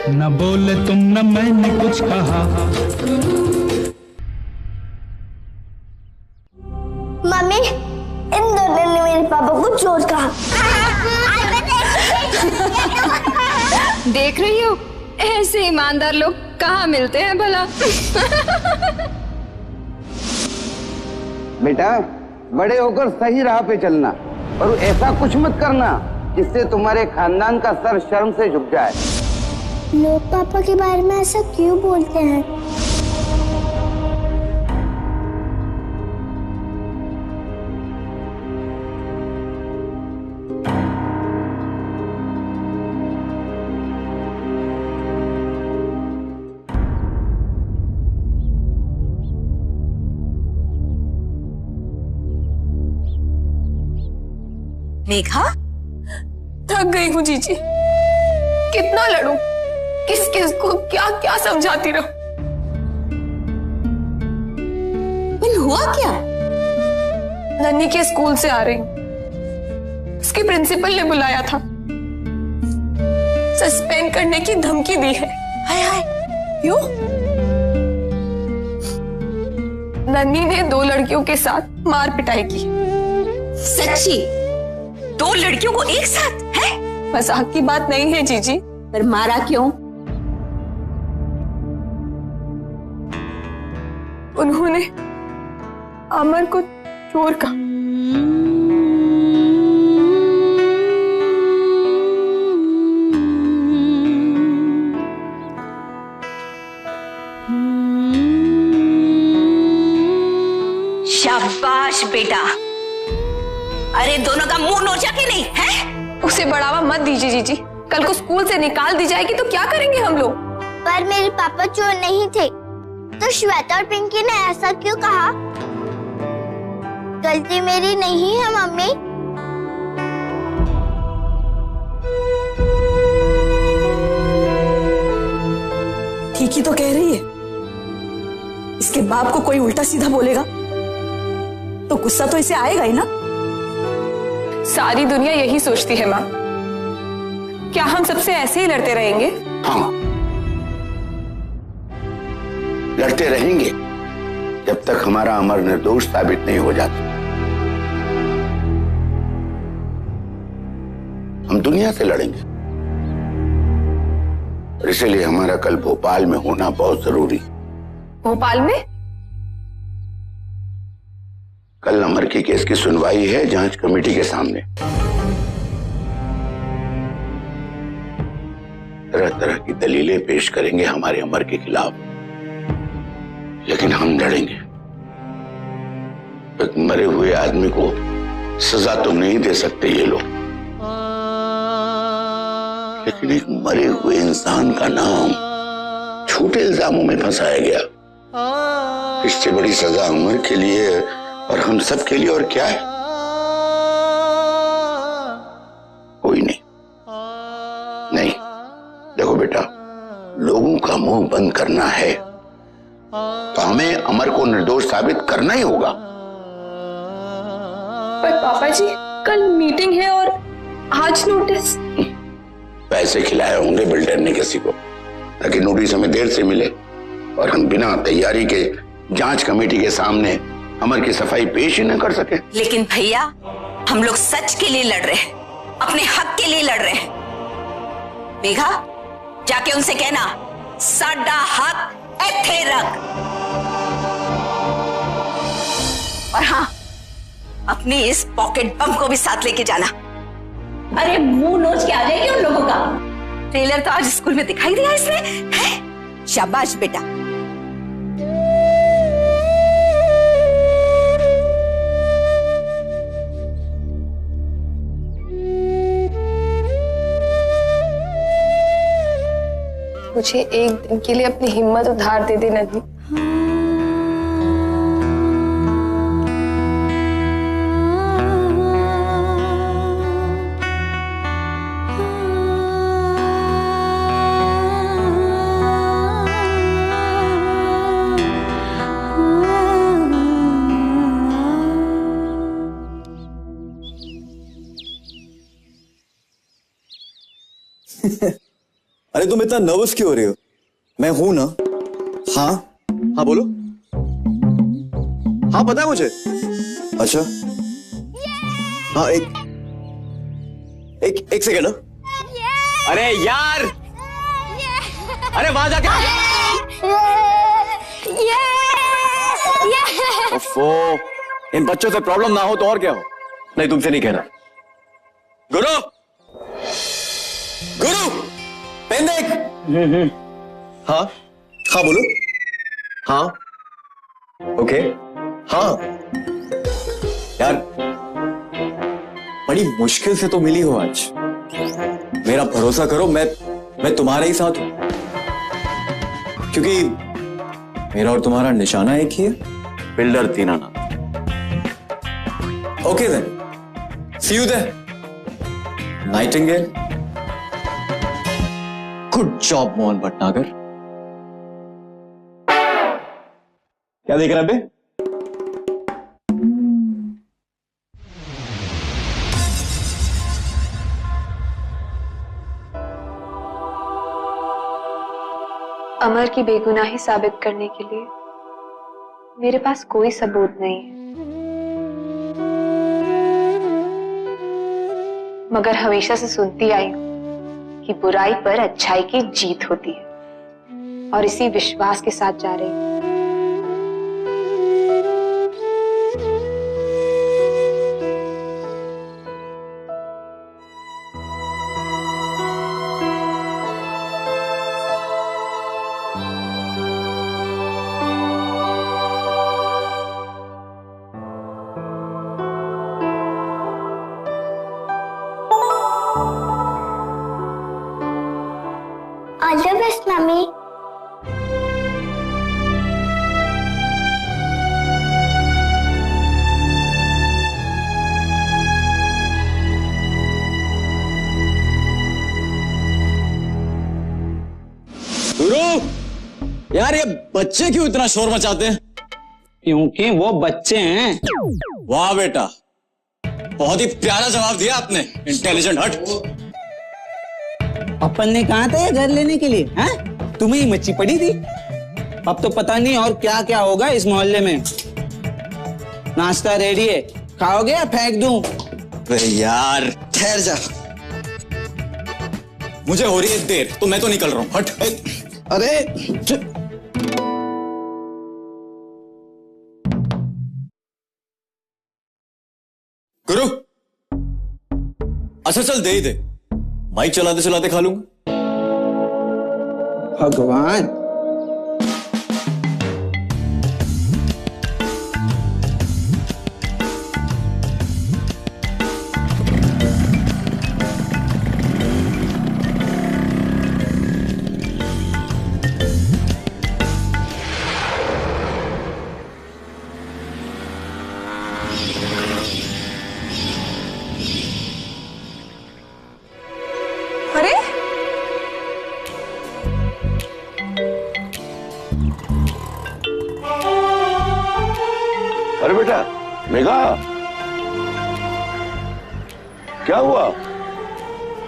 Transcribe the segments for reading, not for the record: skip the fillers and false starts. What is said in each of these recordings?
न बोले तुम न मैंने कुछ कहा। मम्मी, इन दोनों ने मेरे पापा को चोर कहा। देख रही हो, ऐसे ईमानदार लोग कहाँ मिलते हैं भला। बेटा, बड़े होकर सही राह पे चलना और ऐसा कुछ मत करना जिससे तुम्हारे खानदान का सर शर्म से झुक जाए। लोग पापा के बारे में ऐसा क्यों बोलते हैं? मेघा, थक गई हूँ जीजी, कितना लड़ूं, किस किस को क्या क्या समझाती रहूं। हुआ क्या? नन्ही के स्कूल से आ रही हूँ, उसके प्रिंसिपल ने बुलाया था, सस्पेंड करने की धमकी दी है। हाय हाय, क्यों? नन्ही ने 2 लड़कियों के साथ मार पिटाई की। सच्ची? 2 लड़कियों को एक साथ? है? मजाक की बात नहीं है जीजी। पर मारा क्यों? उन्होंने अमर को चोर कहा। शाबाश बेटा। अरे दोनों का मुंह नोचा कि नहीं है? उसे बढ़ावा मत दीजिए जीजी, कल को स्कूल से निकाल दी जाएगी तो क्या करेंगे हम लोग। पर मेरे पापा चोर नहीं थे, तो श्वेता और पिंकी ने ऐसा क्यों कहा? गलती मेरी नहीं है मम्मी। ठीक ही तो कह रही है। इसके बाप को कोई उल्टा सीधा बोलेगा तो गुस्सा तो इसे आएगा ही ना। सारी दुनिया यही सोचती है माँ। क्या हम सबसे ऐसे ही लड़ते रहेंगे? हाँ, लड़ते रहेंगे जब तक हमारा अमर निर्दोष साबित नहीं हो जाता। हम दुनिया से लड़ेंगे और इसीलिए हमारा कल भोपाल में होना बहुत जरूरी। भोपाल में? कल अमर के केस की सुनवाई है जांच कमेटी के सामने। तरह तरह की दलीलें पेश करेंगे हमारे अमर के खिलाफ, लेकिन हम लड़ेंगे। एक मरे हुए आदमी को सजा तो नहीं दे सकते ये लोग, लेकिन एक मरे हुए इंसान का नाम झूठे इल्जामों में फंसाया गया। इससे बड़ी सजा अमर के लिए और हम सब के लिए और क्या है? कोई नहीं। नहीं, देखो बेटा, लोगों का मुंह बंद करना है तो हमें अमर को निर्दोष साबित करना ही होगा। पर पापा जी, कल मीटिंग है और आज नोटिस। पैसे खिलाए होंगे बिल्डर ने किसी को ताकि नोटिस हमें देर से मिले और हम बिना तैयारी के जांच कमेटी के सामने अमर की सफाई पेश ही न कर सके। लेकिन भैया, हम लोग सच के लिए लड़ रहे हैं, अपने हक के लिए लड़ रहे हैं। मेघा, जाके उनसे कहना, साडा हक एथे रख। और हाँ, अपनी इस पॉकेट बम को भी साथ लेके जाना। अरे मुंह नोच के आ जाएगी उन लोगों का। ट्रेलर तो आज स्कूल में दिखाई दिया इसने, है? शाबाश बेटा। मुझे एक दिन के लिए अपनी हिम्मत उधार दे दे नन्ही। अरे तुम इतना नर्वस क्यों हो रही हो? मैं हूं ना। हाँ हाँ बोलो। हाँ पता है मुझे। अच्छा हाँ एक सेकेंड। अरे यार, अरे वहां जाके ओफो, इन बच्चों से प्रॉब्लम ना हो तो और क्या हो। नहीं तुमसे नहीं कहना। गुरु गुरु पेन देख। हाँ हाँ बोलो। हाँ ओके। हाँ यार, बड़ी मुश्किल से तो मिली हो आज। मेरा भरोसा करो, मैं तुम्हारे ही साथ हूं, क्योंकि मेरा और तुम्हारा निशाना एक ही है, builder Dinanath. Okay then, see you there nightingale. Good job Mohan Bhatnagar. क्या देख रहा है बे? अमर की बेगुनाही साबित करने के लिए मेरे पास कोई सबूत नहीं है, मगर हमेशा से सुनती आई हूं कि बुराई पर अच्छाई की जीत होती है, और इसी विश्वास के साथ जा रही हूं। All the best mummy. गुरु यार, ये बच्चे क्यों इतना शोर मचाते हैं? क्योंकि वो बच्चे हैं। वाह बेटा, बहुत ही प्यारा जवाब दिया आपने। इंटेलिजेंट हट। अपन ने कहा था ये घर लेने के लिए, हैं? तुम्हें ही मच्छी पड़ी थी। अब तो पता नहीं और क्या क्या होगा इस मोहल्ले में। नाश्ता रेडी है, खाओगे या फेंक दूं? अरे यार ठहर जा, मुझे हो रही है देर, तो मैं तो निकल रहा हूं। हट। अरे गुरु, अच्छा चल दे ही दे, माइक चलाते चलाते खा लूंगा। भगवान, अरे अरे बेटा मेघा, क्या हुआ?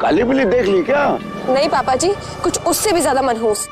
काली पीली देख ली क्या? नहीं पापा जी, कुछ उससे भी ज्यादा मनहूस।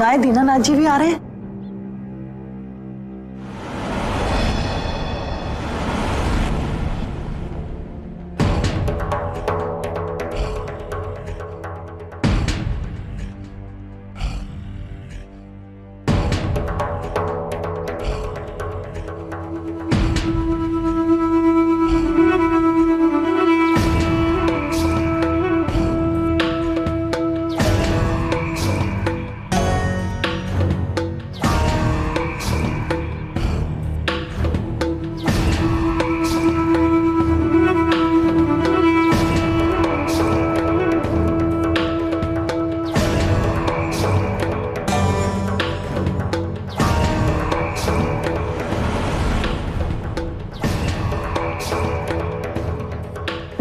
सुनाए दीनानाथ जी भी आ रहे हैं।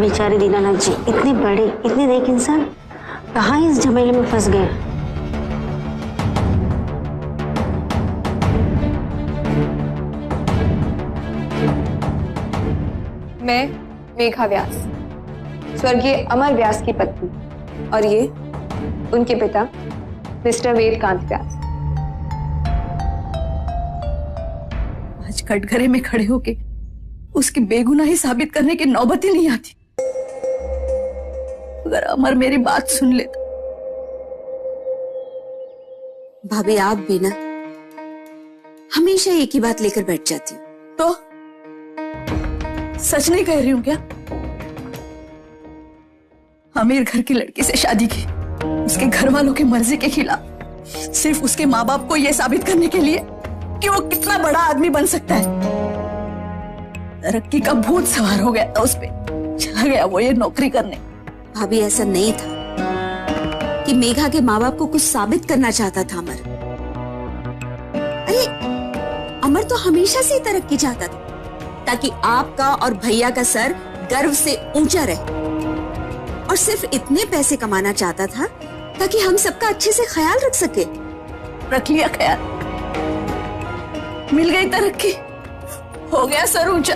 बेचारे दीनानाथ जी, इतने बड़े इतने नेक इंसान कहाँ इस झमेले में फंस गए। मैं मेघा व्यास, स्वर्गीय अमर व्यास की पत्नी, और ये उनके पिता मिस्टर वेदकांत व्यास। आज कटघरे में खड़े होके उसकी बेगुनाही साबित करने की नौबत ही नहीं आती। अगर अमर मेरी बात सुन ले तो। भाभी आप भी ना हमेशा एक ही बात लेकर बैठ जाती हो। तो सच नहीं कह रही हूं क्या? अमीर घर की लड़की से शादी की, उसके घर वालों की मर्जी के खिलाफ, सिर्फ उसके माँ बाप को यह साबित करने के लिए कि वो कितना बड़ा आदमी बन सकता है। तरक्की का भूत सवार हो गया था उस पे, चला गया वो ये नौकरी करने। भाभी ऐसा नहीं था कि मेघा के माँ बाप को कुछ साबित करना चाहता था अमर। अरे अमर तो हमेशा से तरक्की चाहता था, ताकि आपका और भैया का सर गर्व से ऊंचा रहे, और सिर्फ इतने पैसे कमाना चाहता था ताकि हम सबका अच्छे से ख्याल रख सके। रख लिया ख्याल, मिल गई तरक्की, हो गया सर ऊंचा।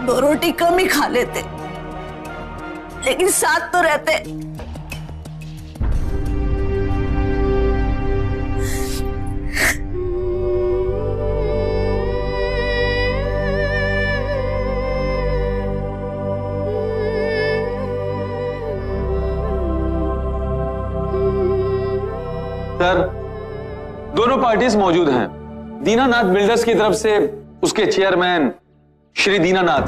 दो रोटी कम ही खा लेते, लेकिन साथ तो रहते। सर, दोनों पार्टीज मौजूद हैं। दीनानाथ बिल्डर्स की तरफ से उसके चेयरमैन श्री दीनानाथ,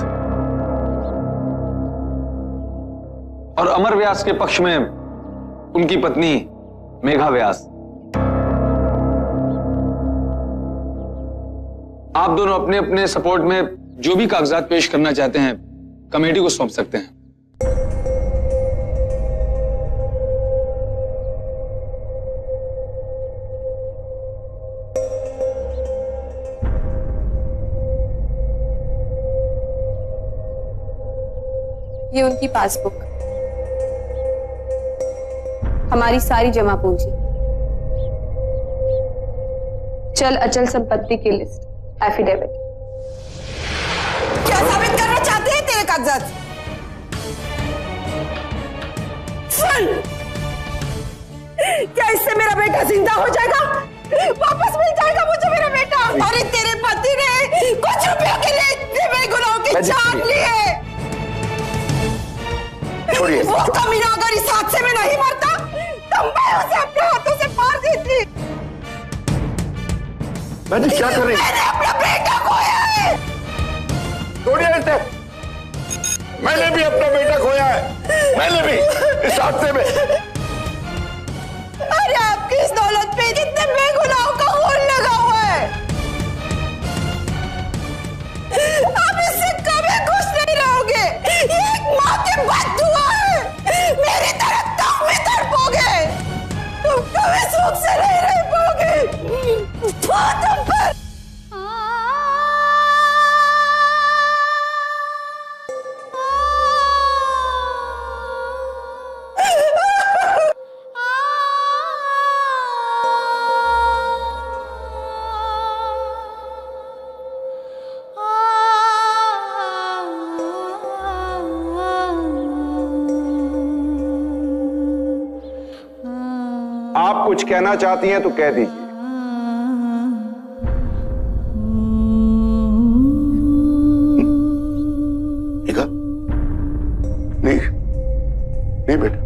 और अमर व्यास के पक्ष में उनकी पत्नी मेघा व्यास। आप दोनों अपने अपने सपोर्ट में जो भी कागजात पेश करना चाहते हैं कमेटी को सौंप सकते हैं। ये उनकी पासबुक, हमारी सारी जमा पूंजी, चल अचल संपत्ति की लिस्ट, एफिडेविट। क्या साबित करना चाहते हैं तेरे कागजात? सुन, क्या इससे मेरा बेटा जिंदा हो जाएगा? वापस मिल जाएगा मुझे मेरा बेटा? अरे तेरे पति ने कुछ रुपयों के लिए इतने बेगुनाहों की जान ली है। वो कमीना अगर इस हादसे में नहीं मरता तो मैं उसे अपने हाथों से मार देती। मैंने क्या कर रही? मैंने अपना बेटा खोया है। छोड़िए इसे। मैंने भी अपना बेटा खोया है, मैंने भी इस हादसे में। अरे आपकी इस दौलत पे कितने बेगुनाहों का खून लगा हुआ है। आप इससे कभी खुश नहीं रहोगे। ये एक माँ की बद्दुआ है। मेरी तरह तुम भी तड़पोगे, तुम कभी सुख से नहीं रह पाओगे। तुम पर कुछ कहना चाहती हैं तो कह दीजिए। नहीं नहीं बेटा,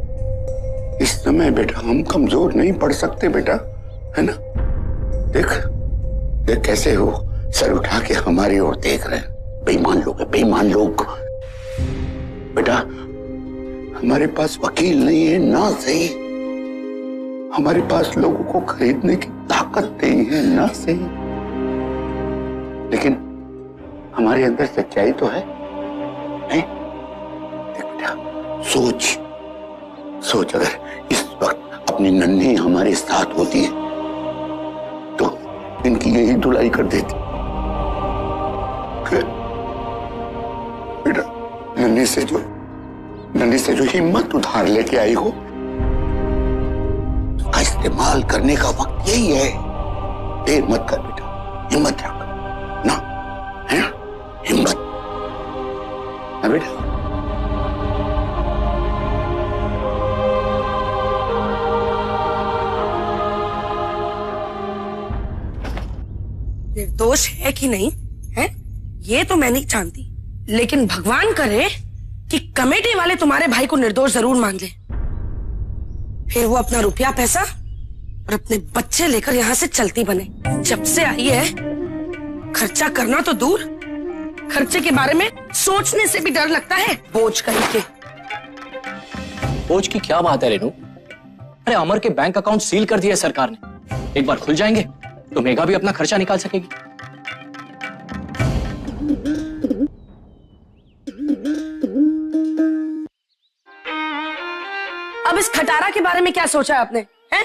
इस समय बेटा हम कमजोर नहीं पड़ सकते बेटा, है ना। देख देख कैसे हो सर उठा के हमारी ओर देख रहे हैं। बेईमान लोग है, बेईमान लोग। बेटा हमारे पास वकील नहीं है ना सही, हमारे पास लोगों को खरीदने की ताकत नहीं है ना सही, लेकिन हमारे अंदर सच्चाई तो है, नहीं? देख बेटा सोच सोच, अगर इस वक्त अपनी नन्ही हमारे साथ होती है तो इनकी यही धुलाई कर देती। बेटा नन्ही से जो हिम्मत उधार लेके आई हो, उसका इस्तेमाल करने का वक्त यही है। देर मत कर बेटा, हिम्मत रख ना, है ना, हिम्मत ना बेटा। निर्दोष है कि नहीं है ये तो मैं नहीं जानती, लेकिन भगवान करे कि कमेटी वाले तुम्हारे भाई को निर्दोष जरूर मान ले, फिर वो अपना रुपया पैसा और अपने बच्चे लेकर यहाँ से चलती बने। जब से आई है खर्चा करना तो दूर, खर्चे के बारे में सोचने से भी डर लगता है। बोझ कहीं के। बोझ की क्या बात है रेनू? अरे अमर के बैंक अकाउंट सील कर दिया सरकार ने, एक बार खुल जाएंगे तो मेघा भी अपना खर्चा निकाल सकेगी। अब इस खटारा के बारे में क्या सोचा है आपने? हैं?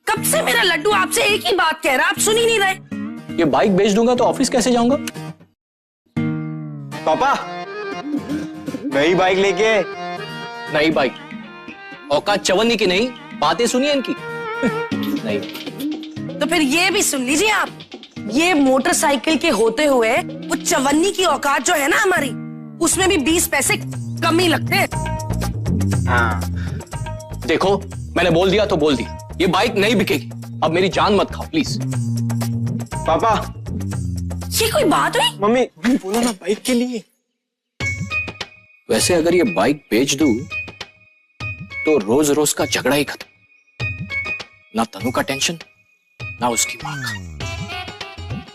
कब से मेरा लड्डू आपसे एक ही बात कह रहा, आप सुन ही नहीं रहे। ये बाइक बेच दूंगा तो ऑफिस कैसे जाऊंगा? पापा नई बाइक लेके। नई बाइक? औकात चवन्नी की नहीं, बातें सुनिए इनकी। नहीं तो फिर ये भी सुन लीजिए आप, ये मोटरसाइकिल के होते हुए वो चवन्नी की औकात जो है ना हमारी, उसमें भी 20 पैसे कम ही लगते हैं। हाँ। देखो मैंने बोल दिया तो बोल दिया, ये बाइक नहीं बिकेगी। अब मेरी जान मत खाओ प्लीज। पापा ये कोई बात हुई? मम्मी बोला ना बाइक के लिए। वैसे अगर ये बाइक बेच दूं तो रोज रोज का झगड़ा ही खत्म, ना तनु का टेंशन ना उसकी मां का।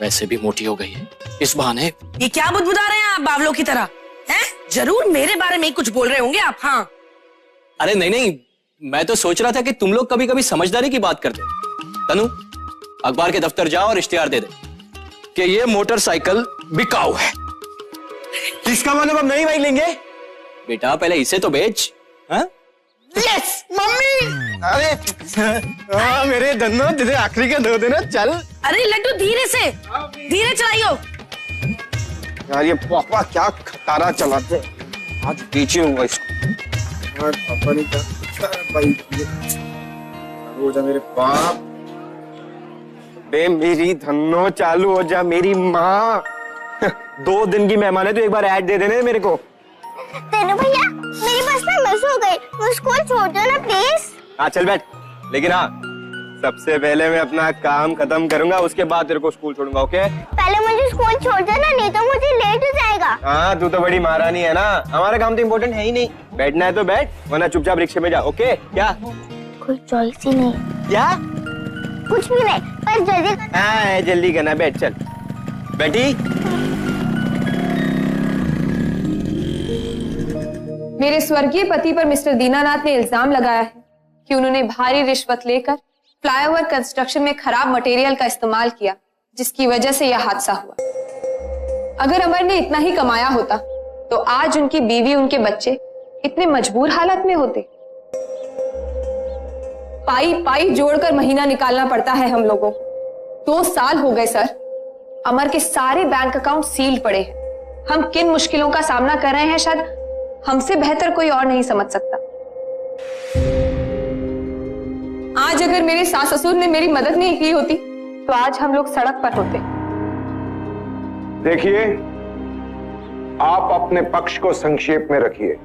वैसे भी मोटी हो गई है, इस बहाने। ये क्या बुदबुदा रहे हैं आप बावलों की तरह? हैं? जरूर मेरे बारे में ही कुछ बोल रहे होंगे आप। हाँ अरे नहीं नहीं, मैं तो सोच रहा था कि तुम लोग कभी कभी समझदारी की बात करते। तनु अखबार के दफ्तर जाओ और इश्तिहार दे दे कि ये मोटरसाइकिल बिकाऊ है। इसका मतलब अब नई बाइक लेंगे? बेटा पहले इसे तो बेच। हाँ? Yes mummy. अरे मेरे धन्नो दे आखिरी के दो देना चल। अरे लड्डू धीरे से, धीरे चलाइयो यार। ये पापा क्या खटारा चलाते, आज बेचूंगा इसको। पापा ने क्या बाइक हो जा मेरे बाप। बे मेरी धन्नो चालू हो जा मेरी माँ। 2 दिन की मेहमान है तो एक बार ऐड दे देने मेरे को। तेनू भैया मेरी बस में मिस हो गई, वो स्कूल छोड़ दो ना प्लीज। हाँ चल बैठ, लेकिन हाँ सबसे पहले मैं अपना काम खत्म करूंगा, उसके बाद तेरे को स्कूल छोड़ूंगा। ओके पहले मुझे स्कूल छोड़ देना, नहीं तो मुझे लेट हो जाएगा। हाँ तू तो बड़ी महारानी है ना, हमारा काम तो इम्पोर्टेंट है ही नहीं। बैठना है तो बैठ, वरना चुपचाप रिक्शे में जा। ओके क्या? कोई चॉइस ही नहीं। क्या? कुछ भी नहीं, पर जल्दी। हाँ जल्दी करना, बैठ चल। बैठी। मेरे स्वर्गीय पति पर मिस्टर दीनानाथ ने इल्जाम लगाया है कि उन्होंने भारी रिश्वत लेकर फ्लाईओवर कंस्ट्रक्शन में खराब मटेरियल का इस्तेमाल किया, जिसकी वजह से यह हादसा हुआ। अगर अमर ने इतना ही कमाया होता तो आज उनकी बीवी, उनके बच्चे इतने मजबूर हालत में होते। पाई पाई जोड़कर महीना निकालना पड़ता है हम लोगों को। 2 साल हो गए सर, अमर के सारे बैंक अकाउंट सील पड़े हैं। हम किन मुश्किलों का सामना कर रहे हैं शायद हमसे बेहतर कोई और नहीं समझ सकता। आज अगर मेरे सास ससुर ने मेरी मदद नहीं की होती तो आज हम लोग सड़क पर होते। देखिए आप अपने पक्ष को संक्षेप में रखिए।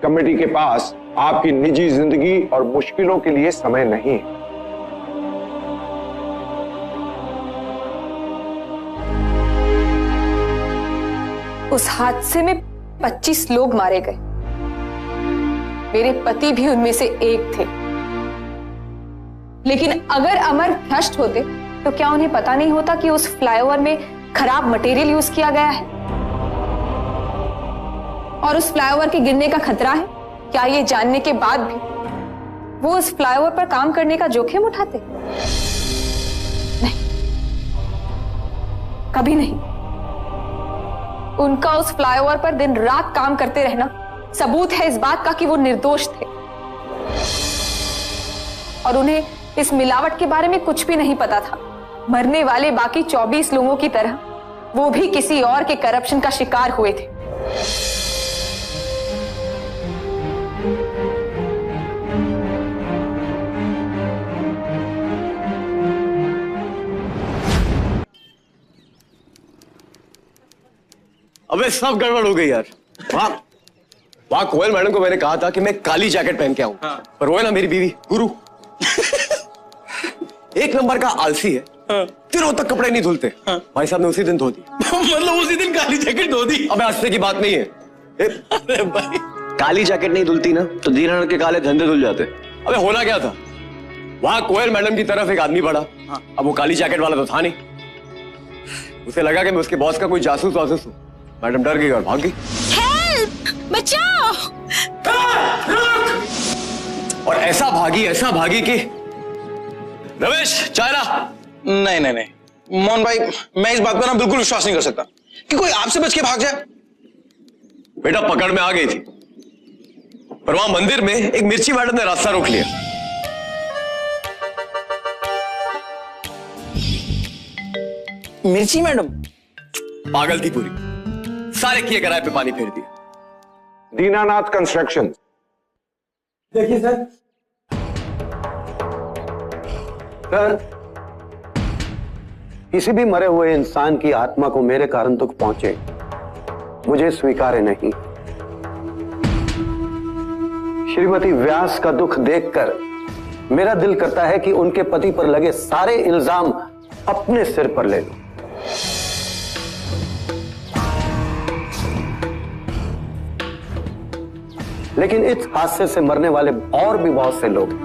कमेटी के पास आपकी निजी जिंदगी और मुश्किलों के लिए समय नहीं है। उस हादसे में 25 लोग मारे गए, मेरे पति भी उनमें से एक थे। लेकिन अगर अमर भ्रष्ट होते तो क्या उन्हें पता नहीं होता कि उस फ्लाईओवर में खराब मटेरियल यूज किया गया है और उस फ्लाईओवर के गिरने का खतरा है? क्या ये जानने के बाद भी वो उस फ्लाईओवर पर काम करने का जोखिम उठाते? नहीं, कभी नहीं। उनका उस फ्लाईओवर पर दिन रात काम करते रहना सबूत है इस बात का कि वो निर्दोष थे और उन्हें इस मिलावट के बारे में कुछ भी नहीं पता था। मरने वाले बाकी 24 लोगों की तरह वो भी किसी और के करप्शन का शिकार हुए थे। अबे सब गड़बड़ हो गई यार। वहां कोयल मैडम को मैंने कहा था कि मैं काली जैकेट पहन के आऊं, पर वो है ना मेरी बीवी गुरु एक नंबर का आलसी है। दिनों तक कपड़े नहीं धुलते। भाई साहब ने उसी दिन धो दी। मतलब उसी दिन काली जैकेट धो दी? अबे हंसने की बात नहीं है। अरे भाई काली जैकेट नहीं धुलती ना तो दीनानाथ के काले धंधे धुल जाते। अबे होना क्या था, वहां कोयल मैडम की तरफ एक आदमी बढ़ा। अब वो काली जैकेट वाला तो था नहीं। उसे लगा कि मैं उसके बॉस का कोई जासूस वासूस हूं। मैडम डर गई और भाग गई। हेल्प, बचाओ। और ऐसा भागी कि रमेश चाय ला। नहीं नहीं नहीं मोहन भाई, मैं इस बात पर ना बिल्कुल विश्वास नहीं कर सकता कि कोई आपसे बच के भाग जाए। बेटा पकड़ में आ गई थी, पर वहां मंदिर में एक मिर्ची मैडम ने रास्ता रोक लिया। मिर्ची मैडम पागल थी पूरी, सारे किए किराए पे पानी फेर दिया। दीनानाथ कंस्ट्रक्शन। देखिए सर, किसी भी मरे हुए इंसान की आत्मा को मेरे कारण दुख पहुंचे मुझे स्वीकार्य नहीं। श्रीमती व्यास का दुख देखकर मेरा दिल करता है कि उनके पति पर लगे सारे इल्जाम अपने सिर पर ले लूं। लेकिन इस हादसे से मरने वाले और भी बहुत से लोग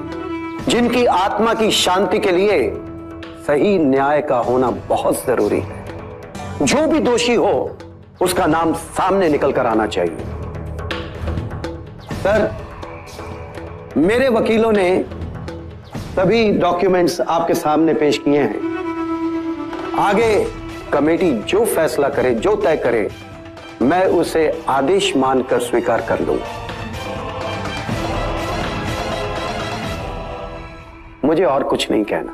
जिनकी आत्मा की शांति के लिए सही न्याय का होना बहुत जरूरी है। जो भी दोषी हो उसका नाम सामने निकल कर आना चाहिए। सर, मेरे वकीलों ने सभी डॉक्यूमेंट्स आपके सामने पेश किए हैं। आगे कमेटी जो फैसला करे, जो तय करे, मैं उसे आदेश मानकर स्वीकार कर लूंगा। मुझे और कुछ नहीं कहना।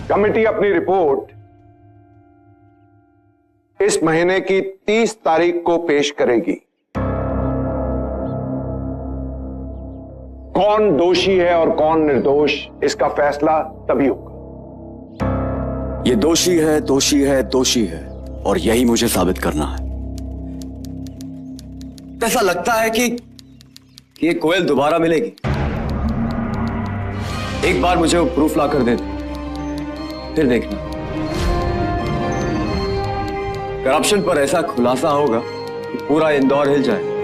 कमेटी अपनी रिपोर्ट इस महीने की 30 तारीख को पेश करेगी। कौन दोषी है और कौन निर्दोष, इसका फैसला तभी होगा। ये दोषी है, दोषी है, दोषी है, और यही मुझे साबित करना है। ऐसा लगता है कि ये कोयल दोबारा मिलेगी। एक बार मुझे वो प्रूफ लाकर दे दो, फिर देखना करप्शन पर ऐसा खुलासा होगा कि पूरा इंदौर हिल जाए।